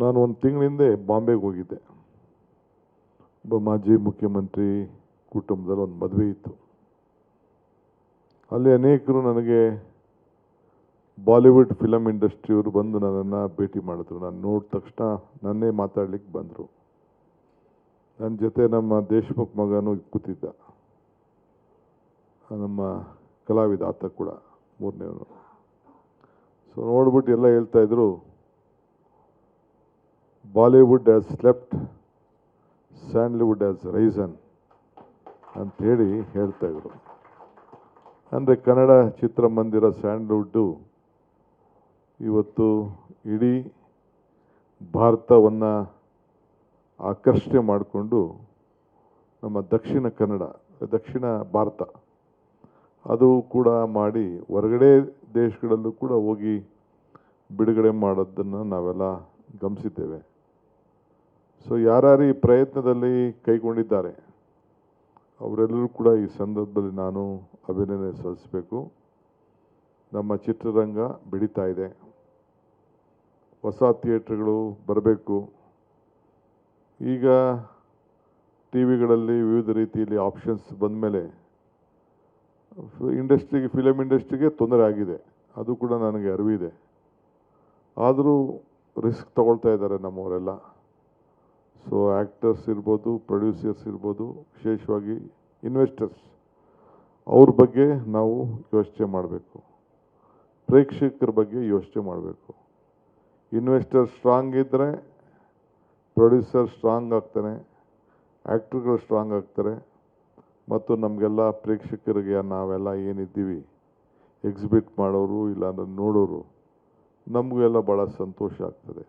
ನಾನು ಒಂದು ತಿಂಗಳ ಹಿಂದೆ ಬಾಂಬೆಗೆ ಹೋಗಿದ್ದೆ. ಒಬ್ಬ ಮಾಜಿ ಮುಖ್ಯಮಂತ್ರಿ ಕುಟುಂಬದಲ್ಲಿ ಒಂದು ಮದುವೆ ಇತ್ತು. ಅಲ್ಲಿ ಅನೇಕರು ನನಗೆ ಬಾಲಿವುಡ್ ಫಿಲಮ್ ಇಂಡಸ್ಟ್ರಿಯವರು ಬಂದು ನನ್ನನ್ನು ಭೇಟಿ ಮಾಡಿದ್ರು. ನಾನು ನೋಡಿದ ತಕ್ಷಣ ನನ್ನೇ ಮಾತಾಡ್ಲಿಕ್ಕೆ ಬಂದರು. ನನ್ನ ಜೊತೆ ನಮ್ಮ ದೇಶಮುಖ್ ಮಗನೂ ಕೂತಿದ್ದ, ನಮ್ಮ ಕಲಾವಿದ ಆತ ಕೂಡ ಮೂರನೇವನು. ಸೊ ನೋಡ್ಬಿಟ್ಟು ಎಲ್ಲ ಹೇಳ್ತಾಯಿದ್ರು, Bollywood has slept, Sandalwood has resin ಅಂಥೇಳಿ ಹೇಳ್ತಾಯಿದ್ರು. ಅಂದರೆ ಕನ್ನಡ ಚಿತ್ರಮಂದಿರ ಸ್ಯಾಂಡಲ್ವುಡ್ಡು ಇವತ್ತು ಇಡೀ ಭಾರತವನ್ನು ಆಕರ್ಷಣೆ ಮಾಡಿಕೊಂಡು ನಮ್ಮ ದಕ್ಷಿಣ ಭಾರತ ಅದು ಕೂಡ ಮಾಡಿ ಹೊರಗಡೆ ದೇಶಗಳಲ್ಲೂ ಕೂಡ ಹೋಗಿ ಬಿಡುಗಡೆ ಮಾಡೋದನ್ನು ನಾವೆಲ್ಲ ಗಮನಿಸಿದ್ದೇವೆ. ಸೊ ಯಾರ್ಯಾರು ಈ ಪ್ರಯತ್ನದಲ್ಲಿ ಕೈಗೊಂಡಿದ್ದಾರೆ ಅವರೆಲ್ಲರೂ ಕೂಡ ಈ ಸಂದರ್ಭದಲ್ಲಿ ನಾನು ಅಭಿನಂದನೆ ಸಲ್ಲಿಸಬೇಕು. ನಮ್ಮ ಚಿತ್ರರಂಗ ಬೆಳೀತಾ ಇದೆ, ಹೊಸ ಥಿಯೇಟ್ರ್ಗಳು ಬರಬೇಕು. ಈಗ ಟಿ ವಿಗಳಲ್ಲಿ ವಿವಿಧ ರೀತಿಯಲ್ಲಿ ಆಪ್ಷನ್ಸ್ ಬಂದ ಮೇಲೆ ಫಿಲಮ್ ಇಂಡಸ್ಟ್ರಿಗೆ ತೊಂದರೆ ಆಗಿದೆ, ಅದು ಕೂಡ ನನಗೆ ಅರಿವಿದೆ. ಆದರೂ ರಿಸ್ಕ್ ತಗೊಳ್ತಾ ಇದ್ದಾರೆ ನಮ್ಮವರೆಲ್ಲ. ಸೊ ಆ್ಯಕ್ಟರ್ಸ್ ಇರ್ಬೋದು, ಪ್ರೊಡ್ಯೂಸರ್ಸ್ ಇರ್ಬೋದು, ವಿಶೇಷವಾಗಿ ಇನ್ವೆಸ್ಟರ್ಸ್, ಅವ್ರ ಬಗ್ಗೆ ನಾವು ಯೋಚನೆ ಮಾಡಬೇಕು. ಪ್ರೇಕ್ಷಕರ ಬಗ್ಗೆ ಯೋಚನೆ ಮಾಡಬೇಕು. ಇನ್ವೆಸ್ಟರ್ ಸ್ಟ್ರಾಂಗ್ ಇದ್ದರೆ ಪ್ರೊಡ್ಯೂಸರ್ ಸ್ಟ್ರಾಂಗ್ ಆಗ್ತಾನೆ, ಆ್ಯಕ್ಟ್ರುಗಳು ಸ್ಟ್ರಾಂಗ್ ಆಗ್ತಾರೆ, ಮತ್ತು ನಮಗೆಲ್ಲ ಪ್ರೇಕ್ಷಕರಿಗೆ ನಾವೆಲ್ಲ ಏನಿದ್ದೀವಿ ಎಕ್ಸಿಬಿಟ್ ಮಾಡೋರು ಇಲ್ಲಾಂದ್ರೆ ನೋಡೋರು ನಮಗೂ ಎಲ್ಲ ಭಾಳ ಸಂತೋಷ ಆಗ್ತದೆ.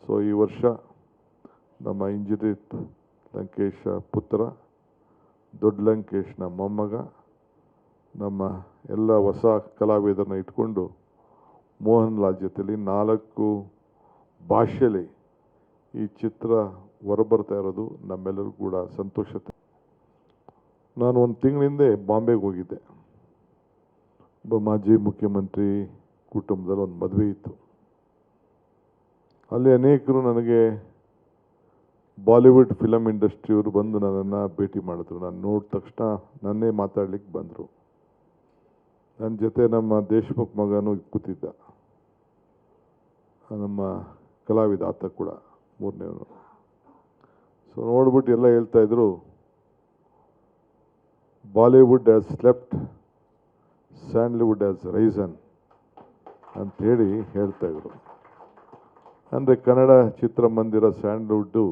ಸೊ ಈ ವರ್ಷ ನಮ್ಮ ಇಂಜಿನಿಯರ್ ಲಂಕೇಶ ಪುತ್ರ, ದೊಡ್ಡ ಲಂಕೇಶ್ನ ಮೊಮ್ಮಗ, ನಮ್ಮ ಎಲ್ಲ ಹೊಸ ಕಲಾವಿದರನ್ನ ಇಟ್ಕೊಂಡು ಮೋಹನ್ ಲಾಲ್ ಜೊತೆಲಿ 4 ಭಾಷೆಯಲ್ಲಿ ಈ ಚಿತ್ರ ಹೊರಬರ್ತಾ ಇರೋದು ನಮ್ಮೆಲ್ಲರಿಗೂ ಕೂಡ ಸಂತೋಷ. ನಾನು ಒಂದು ತಿಂಗಳ ಹಿಂದೆ ಬಾಂಬೆಗೆ ಹೋಗಿದ್ದೆ. ಒಬ್ಬ ಮಾಜಿ ಮುಖ್ಯಮಂತ್ರಿ ಕುಟುಂಬದಲ್ಲಿ ಒಂದು ಮದುವೆ ಇತ್ತು. ಅಲ್ಲಿ ಅನೇಕರು ನನಗೆ ಬಾಲಿವುಡ್ ಫಿಲಮ್ ಇಂಡಸ್ಟ್ರಿಯವರು ಬಂದು ನನ್ನನ್ನು ಭೇಟಿ ಮಾಡಿದ್ರು. ನಾನು ನೋಡಿದ ತಕ್ಷಣ ನನ್ನೇ ಮಾತಾಡ್ಲಿಕ್ಕೆ ಬಂದರು. ನನ್ನ ಜೊತೆ ನಮ್ಮ ದೇಶಮುಖ್ ಮಗನೂ ಕೂತಿದ್ದ, ನಮ್ಮ ಕಲಾವಿದ ಆತ ಕೂಡ ಮೂರನೇವನು. ಸೊ ನೋಡ್ಬಿಟ್ಟು ಎಲ್ಲ ಹೇಳ್ತಾಯಿದ್ರು, Bollywood has slept, Sandalwood has resin ಅಂಥೇಳಿ ಹೇಳ್ತಾಯಿದ್ರು. ಅಂದರೆ ಕನ್ನಡ ಚಿತ್ರಮಂದಿರ ಸ್ಯಾಂಡಲ್ವುಡ್ಡು